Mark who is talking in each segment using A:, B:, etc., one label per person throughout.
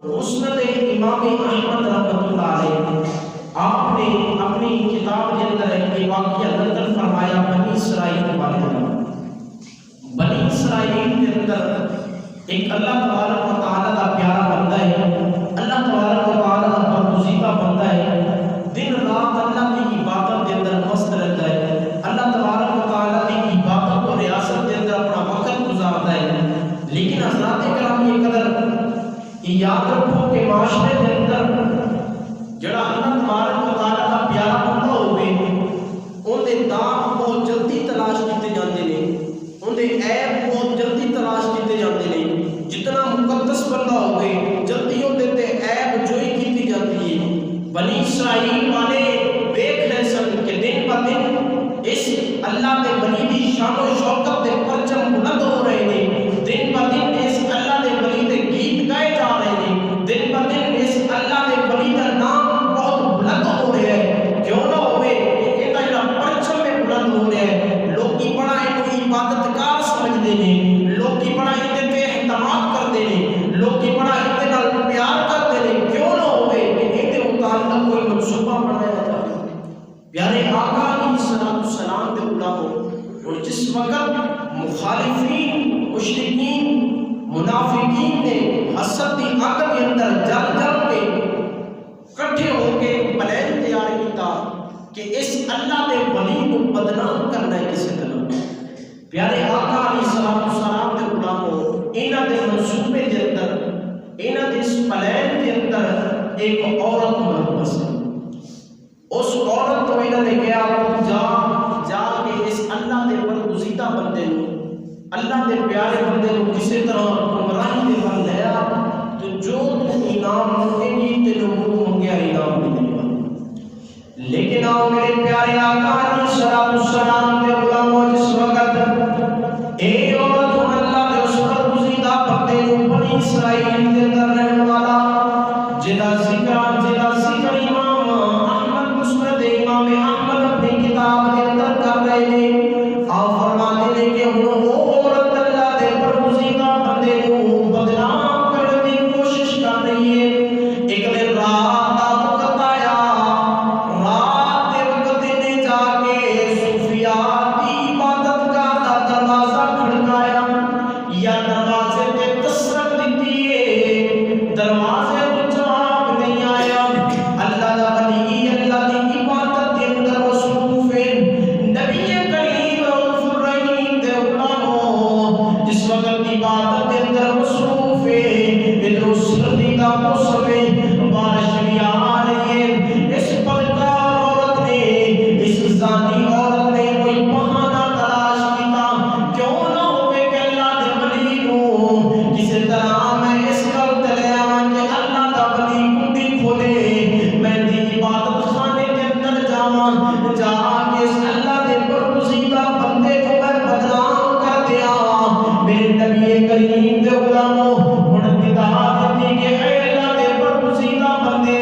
A: مسند امام احمد رحمۃ اللہ علیہ آپ نے اپنی کتاب کے اندر ایک واقعہ نقل فرمایا بنی اسرائیل والے بنی اسرائیل کے اندر ایک اللہ تبارک و تعالیٰ کا پیارا بندہ ہے، اللہ تبارک و تعالیٰ کا برگزیدہ بندہ ہے، دن رات اللہ کی عبادت کے اندر مست رہتا ہے، اللہ تبارک و تعالیٰ کی عبادت و ریاست کے اندر اپنا وقت گزارتا ہے۔ لیکن حضرات کرام یہ قدر یاد رکھو کہ معاشرے کے اندر جڑا اللہ تبارک و تعالیٰ کا پیارا بندہ ہوئے اندے داغ بہت جلدی تلاش کیتے جاندے نے، اندے عیب بہت جلدی تلاش کیتے جاندے نے۔ جتنا مقدس بندہ ہوئے جلدی اندے تے عیب جوئی کیتی جاتی ہے۔ بنی اسرائیل والے دیکھ رہے سن کہ دن با دن اس اللہ کے ولی دی شان و شوکت دے پرچم بلند ہو رہے ہیں، دن با دن اس اللہ دے ولی دے گیت گائے جا رہے ہیں، دن با دن اس اللہ دے ولی دا نام بہت بلند ہو رہا ہے۔ کیوں نہ ہوئے کہ یہ جڑا پرچم میں بلند ہو رہا ہے، لوگ بڑا اینو عبادت گاہ سمجھتے ہیں، لوگ بڑا اندے تے اعتماد کرتے ہیں، لوگ بڑا اندے نال پیار کرتے ہیں۔ کیوں نہ ہوئے کہ اندے متعلق کوئی منصوبہ بنایا جائے۔ پیارے آقا علیہ السلام دے غلاموں، اور جس وقت مخالفین، مشرکین، منافقین نے حسد دی آگ کے اندر جل جل کے کٹھے ہو کے پلان تیار کیتا کہ اس اللہ دے ولی کو بدنام کرنا ہے کسی طرح، پیارے آقا علیہ السلام دے غلاموں انہاں دے منصوبے دے اندر، انہاں دے اس پلان دے اندر ایک عورت مرکز ہے۔ اس عورت کو انہوں نے کہا جا کے اس اللہ دے برگزیدہ بندے نو، اللہ دے پیارے بندے نو کسی طرح گمراہی دے بن لیا تو جو تو انعام ملے گی تینوں منہ منگیا انعام ملے گا۔ لیکن آؤ میرے پیارے آقا علیہ السلام دے غلاموں، جس وقت اے عورت اللہ دے اس برگزیدہ بندے نو بنی اسرائیل دے اندر رہنے والا جدا ذکر امام امام احمد اپنی کتاب کے اندر کر رہے ہیں، آپ فرماتے ہیں کہ وہ عورت اللہ دے برگزیدہ بندے کو بدنام کرنے کی کوشش کر رہی ہے۔ ایک دن رات کا وقت آیا، رات کے وقت نے جا کے صوفیات کی عبادت کا دروازہ کھڑکایا یا دروازے پہ دستک دیتی ہے، دروازے کو جواب نہیں آیا۔ اللہ دا ولی اللہ دی عبادت کے اندر مصروف ہے، ادھر سردی کا موسم ہے، بارش بھی آ رہی ہے۔ اس بدکار عورت نے، اس زانی عورت نے کوئی بہانہ تلاش کیتا، کیوں نہ ہوئے کہ اللہ دے ولی کو کسی طرح میں اس گل تے لے آواں کہ اللہ دا ولی کنڈی کھولے، میں دی عبادت خانے کے اندر جاواں، جا کے اس اللہ دے برگزیدہ بندے کو میں بدنام کر دیاں۔ میرے نبی کریم دے غلاموں ہن ہدایت دی کہ اے اللہ دے برگزیدہ بندے،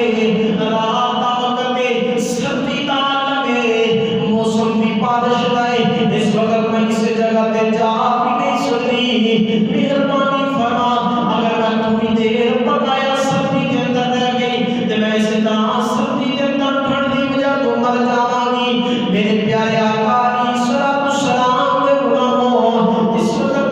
A: رات دا وقت ہے، سردی دا عالم ہے، موسم بھی بارش دا ہے، اس وقت میں کسی جگہ تے جا بھی نہیں سکتی، مہربانی فرما اگر میں تھوڑی دیر بقایا سردی کے اندر رہ گئی تے میں اسی طرح سردی کے اندر ٹھنڈ دی وجہ تو مر جاواں گی۔ میرے پیارے آقا علیہ السلام دے غلاموں، اس وقت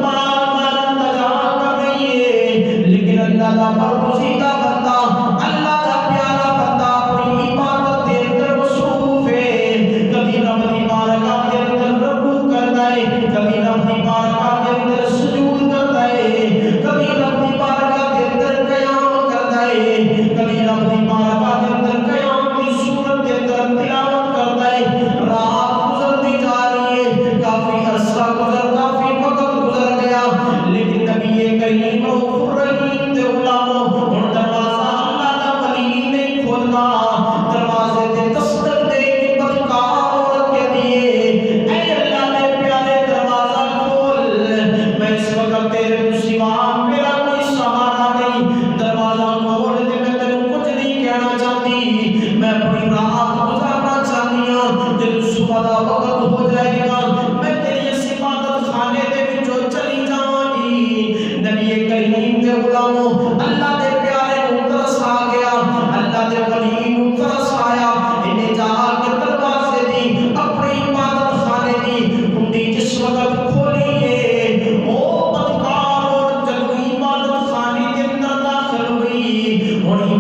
A: اللہ کا برگزیدہ بندہ، اللہ کا پیارا بندہ اپنی عبادت کے اندر مصروف ہے، کبھی رب دی بارگاہ کے اندر رکوع کرتا ہے، کبھی رب دی بارگاہ کے اندر سجود کرتا ہے، کبھی رب دی بارگاہ کے اندر قیام کرتا ہے، کبھی رب دی بارگاہ کے اندر قیام کی صورت کے اندر تلاوت کرتا ہے۔ رات گزرتی جا رہی ہے، کافی عرصہ کافی وقت گزر گیا، لیکن نبی کریم رحیم دے غلاموں ہن دروازہ اللہ دا ولی نہیں کھولنا، دروازے تے دستک دے کے بدکار عورت کے دیے، اے اللہ دے پیارے دروازہ کھول، میں اس وقت تیرے تو سوا میرا کوئی سہارا نہیں، دروازہ کھول دے، میں تینوں کچھ نہیں کہنا چاہتی،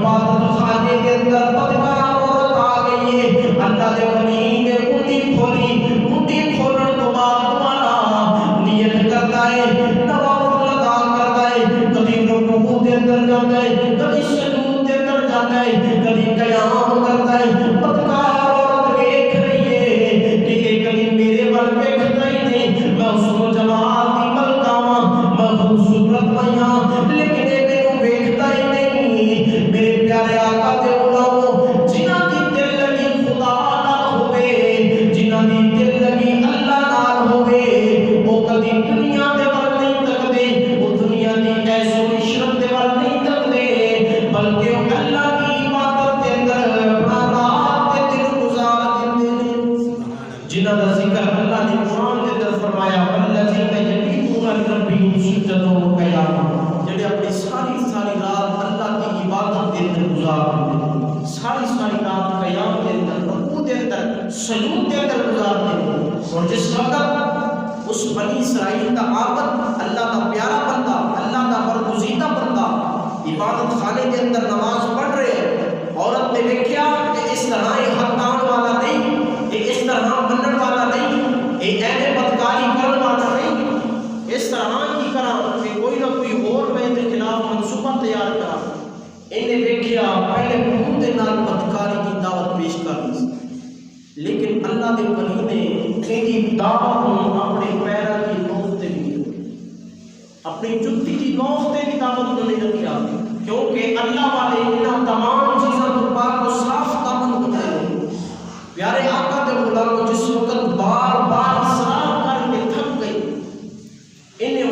A: عبادت خانے کے اندر بدکار عورت آ گئی ہے، اللہ دے ولی نے کنڈی کھولی، کنڈی کھولن تو بعد دوبارہ نیت کرتا ہے، نوافل ادا کرتا ہے، کبھی رکوع دے اندر جاتا ہے، کبھی سجود دے اندر جاتا ہے، کبھی قیام کرتا ہے۔ بدکار عورت دیکھ رہی ہے کہ یہ کبھی میرے ول ویکھدا ہی نہیں، میں اس کو جمال دی ملکہ میں خوبصورت میاں، لیکن یہ میرے ویکھدا ہی نہیں۔ میرے پیارے آقا دے غلاموں، جنہاں دی دل لگی خدا نال ہوے، جنہاں دی دل لگی اللہ نال ہوے، وہ کبھی دنیا دے ول نہیں تکدے، وہ دنیا دی ایسو عشرت دے ول نہیں تکدے، بلکہ وہ اللہ کی عبادت دے اندر اپنا رات دے دن گزار دیندے نے۔ جنہاں دا ذکر اللہ نے قرآن دے اندر فرمایا، والذین یبیتون لربہم سجدا وقیاما، جڑے اپنی ساری رات اللہ کی عبادت دے اندر گزار دیندے، ساری رات قیام دے اندر، رکوع دے اندر، سجود دے اندر گزار دیندے۔ اور جس وقت اس بنی اسرائیل کا عابد، اللہ کا پیارا بندہ، اللہ کا برگزیدہ بندہ عبادت خانے کے اندر نماز پڑھ رہے ہیں، عورت نے دیکھا کہ اس طرح یہ حقان والا نہیں، یہ اس طرح بننے والا نہیں، یہ ایسے بدکاری کرنے والا نہیں، اس طرح کی کرا کہ کوئی نہ کوئی اور میں کے خلاف منصوبہ تیار کرا۔ انہیں دیکھا پہلے منہ دے نال بدکاری کی دعوت پیش کر دی، لیکن اللہ دے ولی نے ان دعوت کو اپنے پیروں کی نوک تے بھی، اپنی جُتی کی نوک تے بھی دعوت کو نہیں رکھا، کیونکہ اللہ والے انہاں تمام چیزوں کو پاک و صاف دامن بنائے ہیں۔ پیارے آقا دے غلاموں، جس وقت بار بار اصرار کر کے تھک گئی، انہیں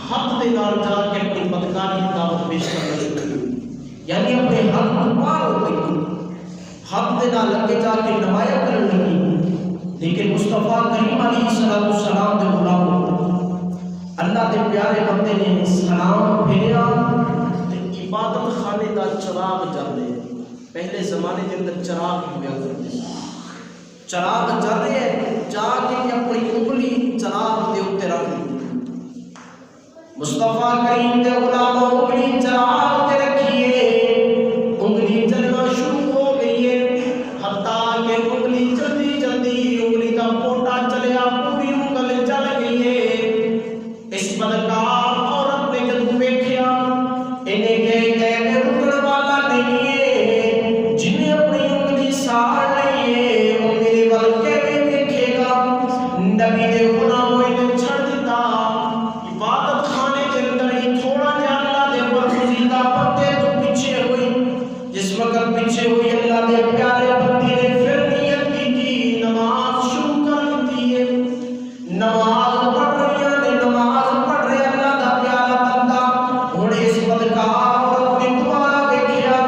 A: حق دے نال جا کے اپنی بدکاری کی دعوت پیش کرنا شروع کی، یعنی اپنے حق کو پار ہو گئی، حق دے نال لگے جا کے نمایاں کرنے لگی۔ لیکن مصطفیٰ کریم علیہ السلام دے غلاموں، اللہ دے پیارے بندے نے سلام پھیریا تے عبادت خانے دا چراغ جل رہے ہیں۔ پہلے زمانے کے اندر چراغ ہوا کرتے، چراغ جل رہے ہیں، جا کے اپنی انگلی چراغ دے اوپر رکھ دی۔ مصطفیٰ کریم دے غلاموں، انگلی چراغ تے رکھیے، انگلی جلنا شروع ہو گئی ہے، حتیٰ کہ انگلی جلدی انگلی کا پوٹا چلیا، پوری انگل جل گئی ہے۔ اس بدکار عورت نے جب دیکھا، انہیں کہے میں رکن والا نہیں ہے، جنہیں اپنی انگلی ساڑ لی ہے وہ میرے ول کیویں دیکھے گا۔ نبی دے غلاموں نے چھڑ دیتا، عبادت خانے کے اندر ہی تھوڑا جا اللہ دے برگزیدہ بندے تو پیچھے ہوئی۔ جس وقت پیچھے ہوئی، اللہ دے پیارے بندے نے پھر نیت کی نماز شروع کر دی ہے۔ نماز پڑھ رہی ہے، نماز پڑھ رہے اللہ دا پیارا بندہ، ہن اس بدکار عورت نے دوبارہ دیکھا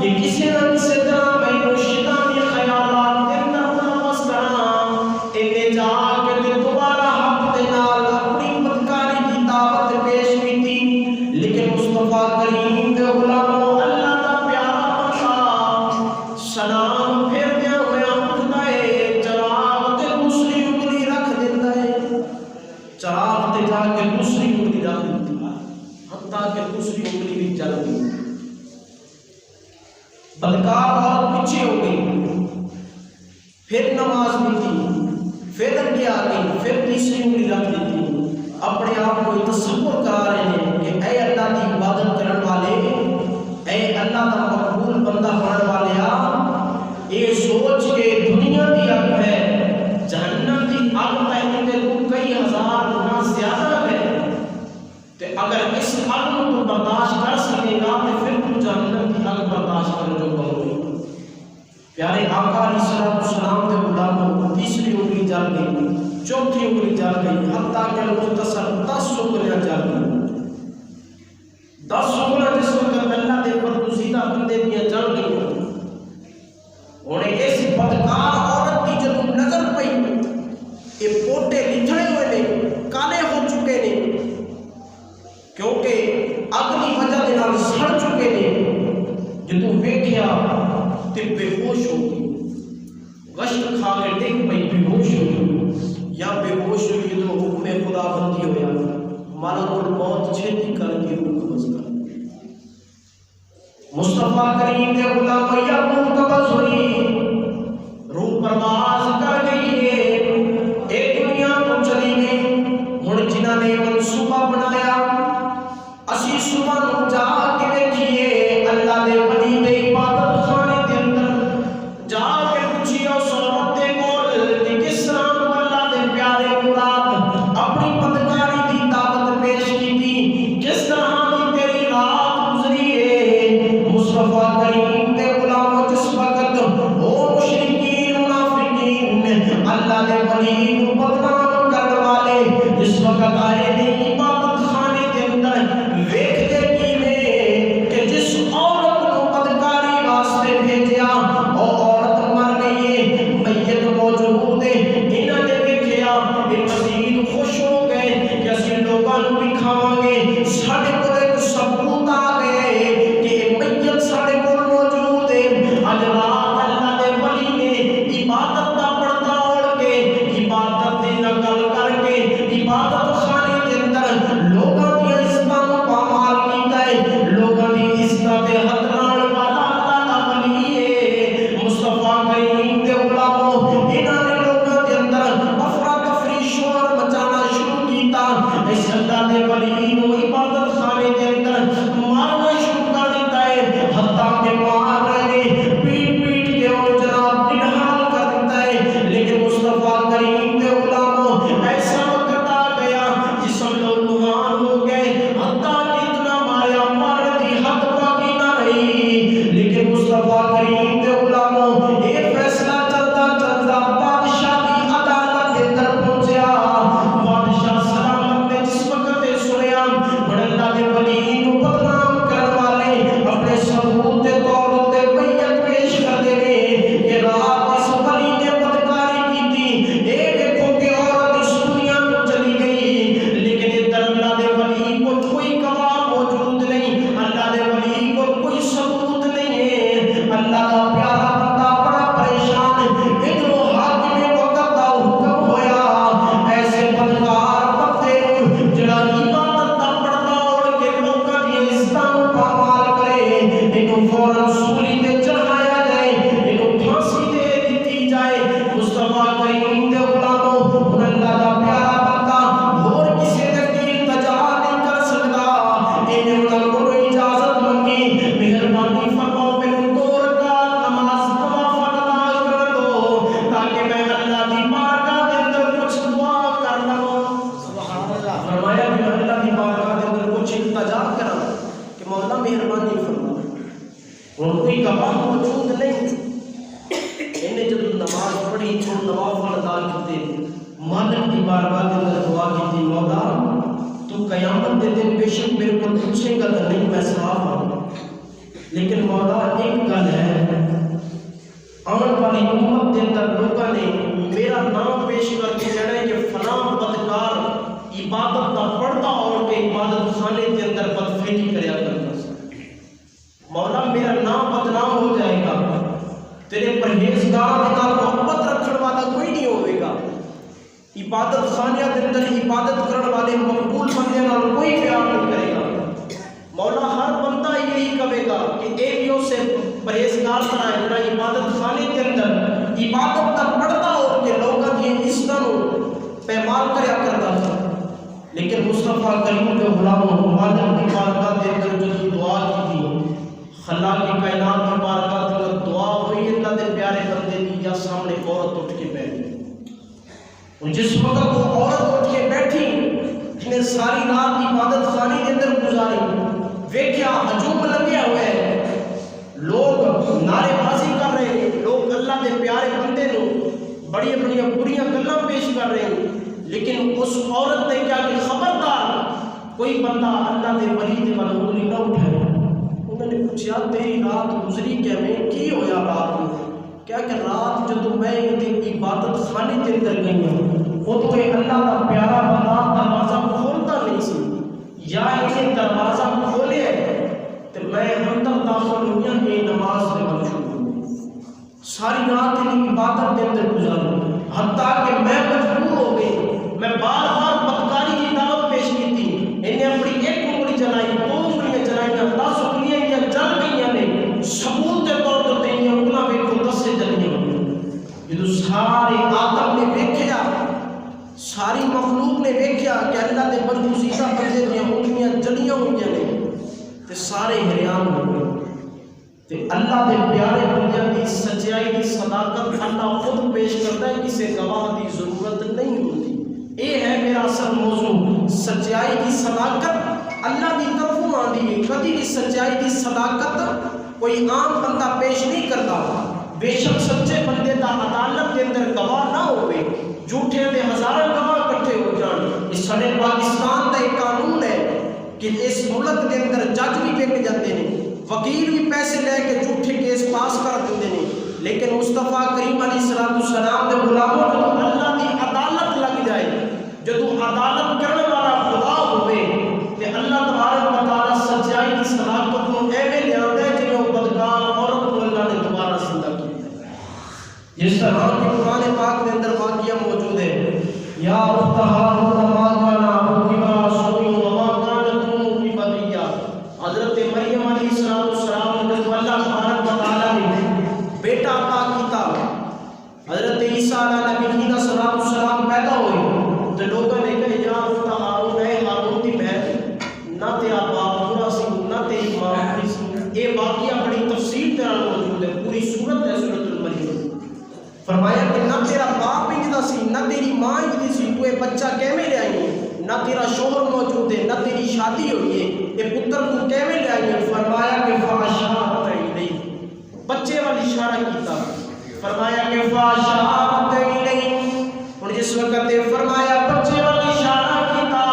A: کہ کسی نہ کسی طرح میں شیطانی خیالات دے اندر ملوث کراں، انہیں جا کے دوبارہ حق دے نال اپنی بدکاری کی دعوت پیش کی۔ لیکن مصطفیٰ کریم دے غلاموں، اللہ دا پیارا بندہ سلام پھیردیا ہویا اٹھدا ہے، چراغ تے دوسری انگلی رکھ دیندا ہے، چراغ تے جا کے دوسری انگلی رکھ دیتی، حتیٰ کہ دوسری انگلی بھی جل گئی۔ بدکار عورت پیچھے ہو گئی، پھر نماز بھی کی، پھر اگے آ گئی، پھر تیسری انگلی رکھ دیتی۔ اپنے آپ کو تصور کرا رہے ہیں کہ اے اللہ کی عبادت کرنے والے، اے اللہ کا مقبول بندہ بننے والے، یہ سوچ کے دنیا کی اگ ہے، جہنم کی اگ پہلے تو کئی ہزار گنا زیادہ ہے، تے اگر اس اگ کو برداشت کر سکے گا تو پھر تو جہنم کی اگ برداشت کر جو ہوگی۔ پیارے آقا علیہ السلام کے غلاموں، تیسری انگلی جل گئی، چوتھی انگلی جل گئی، حتیٰ کہ مختصر 10 انگلیاں جل گئی۔ 10 انگلیاں جس وقت اللہ دے برگزیدہ بندے دیا جل گئی، انہیں اس بدکار عورت کی جب نظر پئی، یہ پوٹے لٹھڑے ہوئے نے، کالے ہو چکے نے، کیونکہ اگلی وجہ دے نال سڑ چکے نے۔ جدوں ویکھیا تے بے ہوش ہو گئی، غشت کھا کے ڈگ پئی، بے ہوش ہو گئی، یا بے ہوش ہوئی جدوں حکم خدا بندی ہویا، ملک الموت چھتی کر کے روح قبض کر۔ مصطفیٰ کریم کے غلام یعقوب قبض ہوئی، روح پرواز کر گئی ہے، ایک دنیا کو چلی گئی۔ ہن جنہاں نے منصوبہ بنایا اسی صبح نو جا کے دیکھیے اللہ دے ولی دے عبادت خانے دے اندر جا کے پوچھیے اس عورت دے کول کہ کس طرح اللہ دے پیارے مراد اپنی بدکاری دی دعوت پیش کیتی، کس طرح دی تیری رات گزری ہے۔ مصطفیٰ کریم دے غلاموں جس وقت وہ مشرکین منافقین اللہ دے ولی کو بدنام کرنے والے جس وقت آئے نے عبادت خانے کے اندر ویکھ دے کی نے کہ جس عورت کو بدکاری واسطے بھیجیا وہ عورت مر گئی ہے، میت موجود ہے۔ انہاں نے دیکھیا یہ مزید خوش ہو گئے کہ اسی لوگاں نوں بھی کھاواں گے، ساڈے کول ایک ثبوت آ گئے کہ میت ساڈے کول موجود ہے۔ اج رات اللہ دے ولی نے عبادت دا پردہ اوڑھ کے عبادت دی نقل کر کے عبادت خانے کے اندر لوگاں دی عزتاں نوں پامال کیتا ہے، لوگاں دی عزت تے حد نال والا اللہ دا ولی ہے۔ مصطفیٰ کریم دے غلاموں انہاں نے لوگاں دے اندر افراتفری شور مچانا شروع کیتا، اس اللہ دے ولی نوں عبادت خانے کے اندر مارنا شروع کر دیتا ہے، حتیٰ کہ مار رہے پیٹ پیٹ کے اور جناب نڈھال کر دیتا ہے۔ لیکن مصطفیٰ کریم دے غلاموں ایسا وقت آ گیا جسم لو روحان ہو گئے، حتیٰ کہ اتنا ماریا مار دی حد باقی نہ رہی۔ لیکن مصطفیٰ کریم دے غلاموں یہ فیصلہ چلتا چلتا بادشاہ کی عدالت کے اندر پہنچیا۔ بادشاہ سلامت نے جس وقت سنیا بڑے اللہ دے ولی نو بدنام کرنے والے اپنے ثبوت کے طور تے بیعت پیش کر دے کہ رات اس ولی نے بدکاری کی تھی، اے دیکھو کہ عورت اس دنیا کو چلی گئی، لیکن ادھر اللہ دے ولی کو کوئی گواہ موجود نہیں، اللہ دے ولی کو کوئی ثبوت نہیں ہے۔ اللہ کا پیارا بندہ بڑا پریشان، ادھر حاکم وقت دا حکم ہویا ایسے بدکار بندے جڑا عبادت دا پردہ اوڑھ کے لوکاں دی عزتاں نوں پامال کرے اینوں فوراً سولی تے چڑھایا جائے، اینوں پھانسی دے دتی جائے۔ مصطفیٰ کریم دے غلاموں ہن اللہ دا پیارا بندہ ہور کسے دے کی التجا نہیں کر سکدا، اینے انہاں کولوں اجازت منگی، مہربانی فرماؤ مینوں 2 رکعت نماز نوافل ادا کر دو تاکہ میں اللہ دی بارگاہ دے اندر کچھ دعا کر لواں۔ سبحان اللہ۔ فرمایا کہ میں اللہ دی بارگاہ دے اندر کچھ التجا کراں کہ مولا مہربانی فرما۔ اور کوئی گواہ موجود نہیں، انہیں جب نماز پڑھی چھوڑ نوافل ادا کیتے مالک دی بارگاہ دے اندر دعا کی مولا تو قیامت دے دن بے شک میرے کو پوچھے گا تو نہیں میں صاف ہوں، لیکن مولا ایک گل ہے آنے والی امت دے اندر لوگوں نے میرا نام پیش کر کے کہنا ہے کہ فلاں بدکار عبادت دا پردہ اوڑھ کے عبادت خانے کے اندر بدفعلی کریا کرتا سی، مولا میرا نام بدنام ہو جائے گا، تیرے پرہیزگار دے نال محبت رکھن والا کوئی نہیں ہوئے گا، عبادت خانیہ دے اندر عبادت کرن والے مقبول بندے نال کوئی پیار نہیں کرے گا۔ مولا ہر بندہ یہی کہے گا کہ اے بیو سے پرہیزگار بنائے جڑا عبادت خانے کے اندر عبادت دا پردہ اوڑھ کے لوکاں دی عزتاں نوں پیمال کریا کرتا تھا۔ لیکن مصطفیٰ کریم کے غلاموں مالک کی بارگاہ دے اندر جو دعا کی تھی، خلاق کائنات کی بارگاہ دے اندر دعا ہوئی، اللہ دے پیارے بندے دی یا سامنے عورت اٹھ کے بیٹھ گئی۔ جس وقت وہ عورت اٹھ کے بیٹھی جنہیں ساری رات عبادت خانے کے اندر گزاری، ویکھیا ہجوم لگے ہوئے لوگ نعرے بازی کر رہے ہیں، لوگ اللہ دے پیارے بندے نو بڑی بڑی بریاں گلاں پیش کر رہے ہیں، لیکن اس عورت نے کیا کہ خبردار کوئی بندہ اللہ دے ولی دے ول انگلی نہ اٹھائے۔ انہوں نے پوچھا تیری رات گزری کیویں کی ہویا رات میں؟ کیا کہ رات جب میں عبادت خانے کے اندر گئی ہوں ادو یہ اللہ کا پیارا بندہ دروازہ کھولتا نہیں سی، یا انہیں دروازہ کھولے تو میں اندر داخل ہوئی ہوں یہ نماز میں مشغول ہوں، ساری رات ان عبادت کے اندر گزاری، حتیٰ کہ میں مجبور ہو گئی، میں بار بار بدکاری کی دعوت پیش کی تھی، انہیں اپنی ایک انگلی جلائی، 2 انگلیاں جلائیں، 10 انگلیاں جل گئی ہیں، تے اللہ دے پیارے بندیاں دی سچائی دی صداقت اللہ خود پیش کرتا ہے، کسی گواہ دی ضرورت نہیں ہوتی۔ اے ہے میرا اصل موضوع، سچائی دی صداقت اللہ دی طرفوں آندی ہے۔ کدی بھی سچائی دی صداقت کوئی عام بندہ پیش نہیں کرتا، بے شک سچے بندے دا عدالت کے اندر گواہ نہ ہوئے، جھوٹے دے ہزاروں گواہ کٹھے ہو جان۔ اس سارے پاکستان دا ایک قانون ہے کہ اس ملک کے اندر جج بھی بک جاتے ہیں، وکیل بھی پیسے لے کے جھوٹے کیس پاس کر دیتے ہیں، لیکن مصطفیٰ کریم علیہ السلام دے غلاموں جب اللہ دی عدالت لگ جائے، جب عدالت کرنے والا خدا ہوئے تے اللہ تبارک و تعالی سچائی کی صداقت کو ایویں لیاندا ہے جویں وہ بدکار عورت کو اللہ نے دوبارہ زندہ کیا۔ جس طرح کہ قرآن پاک کے اندر واقعہ موجود ہے، یا اخت ہارون ما کان ابوکی امرأ سوء وما کانت امکی بغیہ۔ حضرت مریم علیہ السلام جب اللہ تبارک و تعالی نے بیٹا عطا کیتا، حضرت عیسیٰ علیہ نبی السلام پیدا ہوئے تو لوگوں نے کہا یا اخت ہارون، اے ہارون دی بہن، نہ تیرا باپ برا سی نہ تیری ماں بری سی۔ یہ واقعہ بڑی تفصیل کے موجود ہے، پوری سورت ہے سورۃ المریم۔ فرمایا کہ نہ تیرا باپ انجدا سی نہ تیری ماں انجدی سی، تو یہ بچہ کیویں لے آئی ہے؟ نہ تیرا شوہر موجود ہے نہ تیری شادی ہوئی ہے، یہ پتر تو کیویں لے آئی ہے؟ فرمایا کہ فاشارت الیہ، بچے والی اشارہ کیتا، فرمایا کہ فاشارت الیہ۔ اور جس وقت فرمایا بچے والی اشارہ کیتا،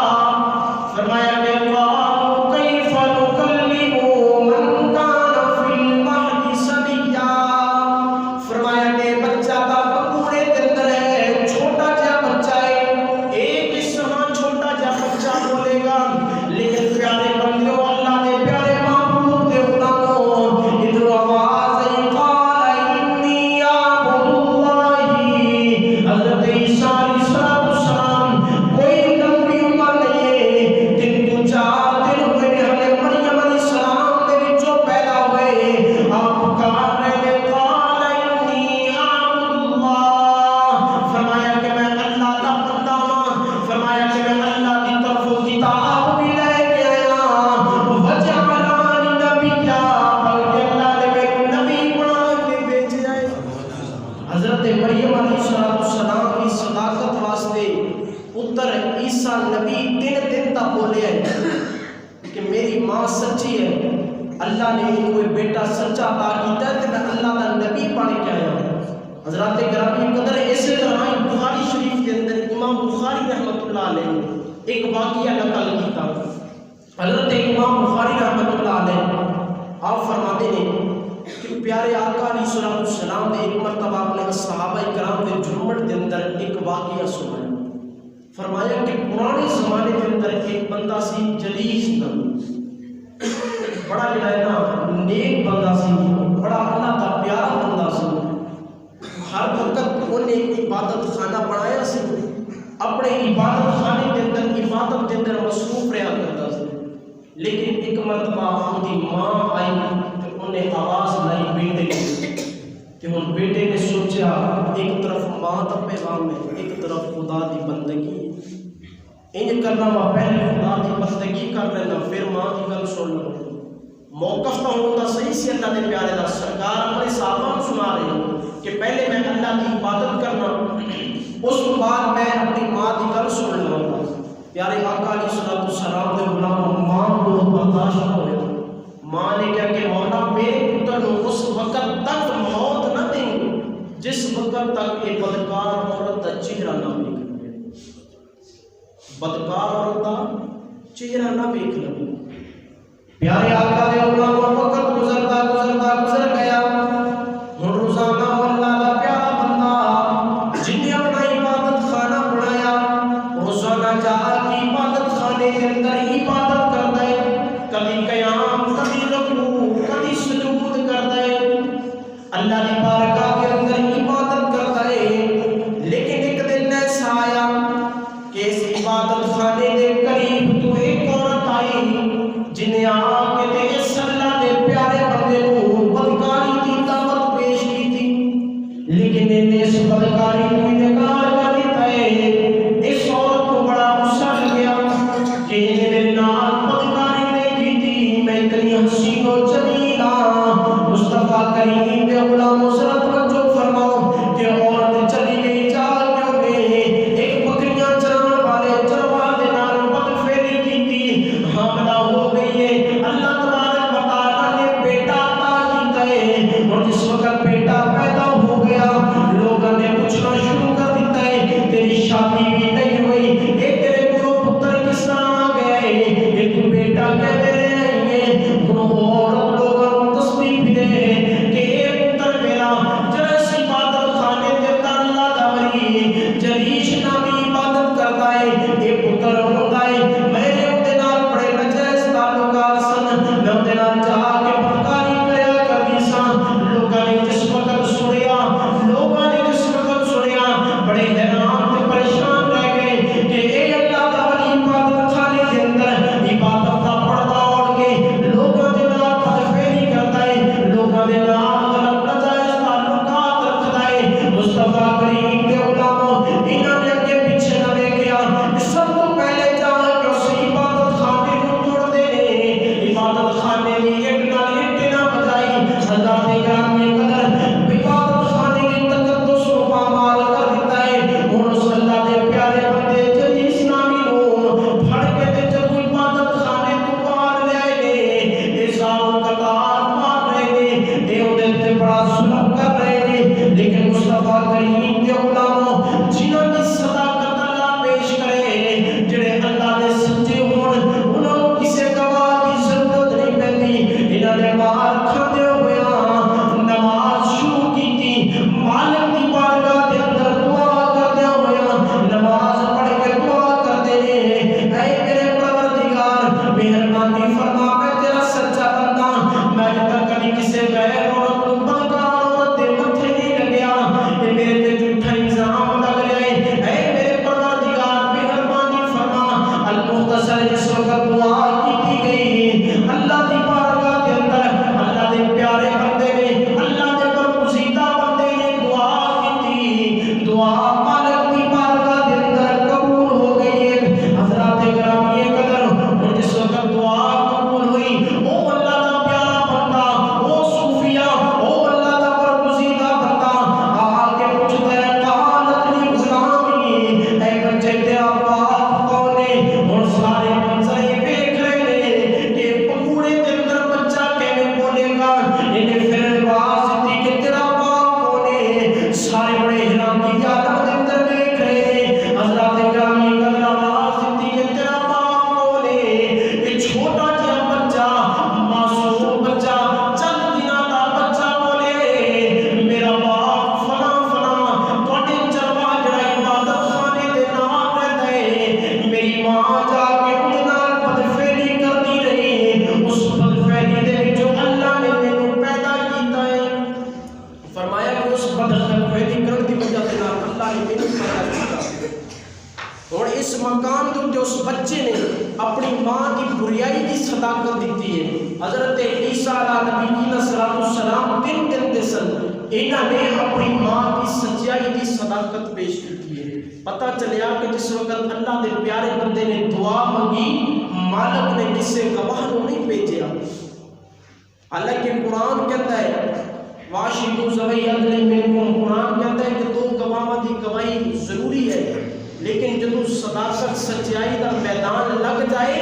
A: فرمایا کہ قالوا کیف نکلم من کان فی المہد صبیا۔ فرمایا کہ بچہ تا پکوڑے کے اندر ہے، چھوٹا جا بچہ ہے، ایک اس طرح چھوٹا جا بچہ بولے گا، لیکن پیارے بندیوں اللہ نے پیارے محبوب دے غلاموں ادھر آواز آئی، قال انی اعبد اللہ۔ حضرت عیسیٰ علیہ السلام کوئی لمبی عمر نہیں ہے، 3 تو 4 دن ہوئے نے ہمیں مریم علیہ السلام دے وچوں پیدا ہوئے، آپ پکار رہے نے قال انی اعبد اللہ۔ فرمایا کہ میں اللہ دا بندہ ہاں، فرمایا کہ میں اللہ کی طرف کتاب بھی لے کے آیا، وجعلنی نبیا، بلکہ اللہ نے میرے نبی بنا کے بھیجا ہے۔ حضرت مریم علیہ السلام کی صداقت واسطے پتر عیسیٰ نبی 3 دن تک بولے ہیں کہ میری ماں سچی ہے، اللہ نے ان کو بیٹا سچا عطا کیتا ہے، میں اللہ کا نبی بن کے آیا ہوں۔ حضرات گرامی قدر، اسی طرح بخاری شریف کے اندر امام بخاری رحمۃ اللہ علیہ ایک واقعہ نقل کیتا۔ حضرت امام بخاری رحمۃ اللہ علیہ آپ فرماتے ہیں کہ پیارے آقا علیہ السلام نے ایک مرتبہ اپنے صحابہ کرام کے جھرمٹ کے اندر ایک واقعہ سنایا۔ فرمایا کہ پرانے زمانے کے اندر ایک بندہ سی جلیس نبی، بڑا جو ہے نا نیک بندہ سی، بڑا اللہ کا پیارا بندہ سی، ہر وقت انہیں ایک عبادت خانہ بنایا سی، اپنے عبادت خانے کے اندر عبادت کے اندر مصروف رہا کرتا سی۔ لیکن ایک مرتبہ ان کی ماں آئی تو انہیں آواز لائی بیٹے کی، کہ ان بیٹے نے سوچا ایک طرف ماں کا پیغام ہے، ایک طرف خدا دی بندگی، انج کرنا وا پہلے خدا دی بندگی کر لینا پھر ماں کی گل سن لو۔ موقف تو ہوتا صحیح سی اللہ نے پیارے دا، سرکار اپنے صحابہ کو سنا رہے ہیں کہ پہلے میں اللہ کی عبادت کرنا، اس کے بعد میں اپنی ماں کی گل سن لوں۔ پیارے آقا علیہ السلام دے غلام ماں کو برداشت نہ ہویا، ماں نے کہا کہ مولا میرے پتر کو اس وقت تک موت نہ دیں جس وقت تک یہ بدکار عورت کا چہرہ نہ دیکھ لے، بدکار عورت کا چہرہ نہ دیکھ لے۔ پیارے آقا دے غلام وقت گزر گیا، ہن روزانہ اللہ دا پیارا بندہ جن نے اپنا عبادت خانہ بنایا، روزانہ جا کے عبادت خانے کے اندر عبادت کرتا ہے، کبھی قیام کبھی رکوع کبھی سجود کرتا ہے، اللہ کی بارگاہ کے اندر عبادت کرتا ہے۔ لیکن ایک دن ایسا آیا کہ اس عبادت خانے کے قریب تو ایک عورت آئی جنہیں آ کے اس اللہ کے پیارے بندے کو بدکاری کی دعوت پیش کی تھی، لیکن انہیں اس بدکاری کو انکار کر دیتا ہے۔ اس عورت کو بڑا غصہ لگ گیا کہ انہیں میرے نال بدکاری نہیں کی تھی، میں اتنی حسین و جمیل ہوں، کریم کے غلاموں ذرا توجہ فرماؤ کہ عورت چلی گئی جا کے ایک بکریاں چران والے چروا دے نال بد فیری کیتی، حاملہ ہو گئی ہے، اللہ تبارک و تعالی نے بیٹا عطا کیتا ہے، اور جس وقت بیٹا پیدا ہو گیا لوگوں نے پوچھنا شروع کر دیتا ہے تیری شادی بھی نہیں ہوئی، اے تیرے کو پتر کس طرح آ گیا ہے، ایک بیٹا کہتے رہے ہیں، اور لوگوں تصدیق بھی دے کہ اے پتر میرا جس عبادت خانے دے اندر اللہ دا ولی جلیش نامی عبادت کرتا ہے، اے پتر ہوتا ہے میرے اندے نال بڑے نجائز تعلقات سن، میں اندے نال جا کے بدکاری کریا کرتی سا، لوگوں نے جس وقت سنیا بڑے حیران تے پریشان رہ گئے کہ اے اللہ دا ولی عبادت خانے دے اندر عبادت دا پردہ اوڑھ کے لوگوں دے نال بدفعلی کرتا ہے، لوگوں دے نال غلط نجائز تعلقات رکھتا ہے۔ مصطفیٰ کریم دے غلاموں انہاں نے اگے پیچھے نہ ویکھیا، سب تو پہلے جا کے اس عبادت خانے نوں توڑ دے، عبادت خانے دی ایک نال اٹ نہ بجائی، حضرات گرامی قدر عبادت خانے کی تقدس کو پامال کر دیتا ہے، اور اس اللہ دے پیارے بندے جلیس نامی نو پھڑ کے تے جدوں عبادت خانے تو باہر لے آئے نے، اظہار قطار مار رہے نے، اے اودے تے بڑا ظلم کر رہے نے، لیکن مصطفیٰ کریم دے غلاموں جنہاں دی صداقت اللہ پیش کرے، جڑے اللہ دے سچے ہون انہاں نوں کسے گواہ دی ضرورت نہیں پیندی، انہاں نے مار کھاندے ہوئے نماز شروع کیتی، مالک دی بارگاہ دے اندر دعا کردے ہوئے نماز پڑھ کے دعا کردے نے، اے میرے پروردگار مہربانی فرما، میں تیرا سچا بندہ، میں تک کبھی کسے غیر عورت نوں بدکار عورت دے متھے نہیں لگیا، اے میرے تے جھوٹا الزام لگ رہا ہے، اے میرے پروردگار مہربانی فرما۔ المختصر جس وقت دعا کیتی گئی اللہ دی بارگاہ دے اندر اللہ دے پیارے بندے نے، اللہ دے برگزیدہ بندے نے دعا کیتی، دعا مالک دی بارگاہ دے اندر قبول ہو گئی ہے۔ حضرات گرامی قدر اور جس وقت دعا قبول ہوئی، او اللہ دا پیارا بندہ، او صوفیہ، او اللہ دا برگزیدہ بندہ آ کے پوچھتا ہے قالت لی غلامی، اے بچے تیرا باپ کون ہے؟ اور سارے منظر یہ دیکھ رہے ہیں کہ پکوڑے دے اندر بچہ کیویں بولے گا، انہیں پھر آواز دی کہ تیرا باپ کون ہے، سارے بڑے حیران کی عالم دے اندر دیکھ رہے ہیں۔ حضرات گرامی قدر آواز دی کہ تیرا باپ کون ہے، یہ چھوٹا جہا بچہ معصوم بچہ چند دنوں دا بچہ بولے میرا باپ فلاں فلاں تواڈے چروا جڑا عبادت خانے دے نال رہندا ہے، میری ماں جا کے اودے نال بدفعلی کردی رہی، اس بدفعلی دے وچوں اللہ نے مینوں پیدا کیتا ہے، فرمایا کہ اس بدفعلی کرن دی وجہ سے اللہ نے مینوں پیدا کیتا۔ اور اس مقام تے جو اس بچے نے اپنی ماں کی بریائی کی صداقت دیتی ہے۔ حضرت عیسیٰ علیہ نبی کی السلام دن دن دے سن، انہاں نے اپنی ماں کی سچائی کی صداقت پیش کی ہے۔ پتہ چلیا کہ جس وقت اللہ دے پیارے بندے نے دعا منگی، مالک نے کسے گواہ نوں نہیں بھیجیا، حالانکہ قرآن کہتا ہے واشہدوا ذوی عدل منکم، قرآن کہتا ہے کہ دو گواہاں دی گواہی ضروری ہے، لیکن جدوں صداقت سچائی دا میدان لگ جائے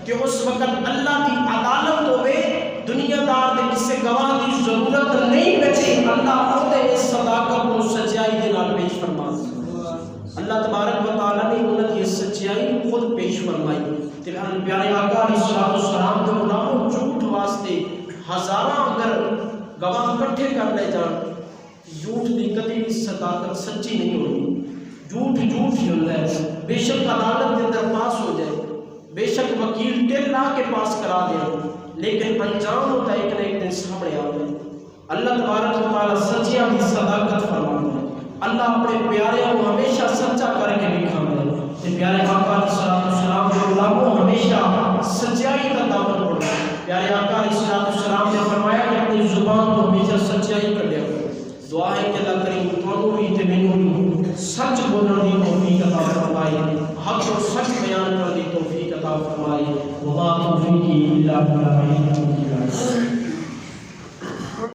A: کہ اس وقت اللہ کی عدالت ہوئے، دنیا دار دے کسے گواہ دی ضرورت نہیں بچے، اللہ اودے اس صداقت کو سچائی دے نال پیش فرما دیتا۔ اللہ تبارک و تعالی نے انہاں دی سچائی خود پیش فرمائی تے پیارے آقا علیہ السلام دے غلاموں جھوٹ واسطے ہزاراں اگر گواہ اکٹھے کر لے جان، جھوٹ دی کبھی بھی صداقت سچی نہیں ہونی، جھوٹ جھوٹ ہی ہوتا ہے، بے شک عدالت کے اندر پاس ہو جائے، بے شک وکیل ٹیل لا کے پاس کرا دے، لیکن انجام ہوتا ہے ایک نہ ایک دن سامنے آتا ہے۔ اللہ تبارک و تعالی سچیاں کی صداقت فرماتا ہے، اللہ اپنے پیارے کو ہمیشہ سچا کر کے دکھاتا ہے، تے پیارے آقا علیہ السلام کے غلاموں ہمیشہ سچائی کا دعوت پڑھو۔ پیارے آقا علیہ السلام نے فرمایا کہ اپنی زبان کو ہمیشہ سچائی کر لیا کرو۔ دعا ہے کہ اللہ کریم تانوں بھی تے مینوں بھی سچ بولن دی توفیق عطا فرمائے، حق اور سچ بیان کرنے دی توفیق عطا فرمائے۔ وما توفیقی الا باللہ۔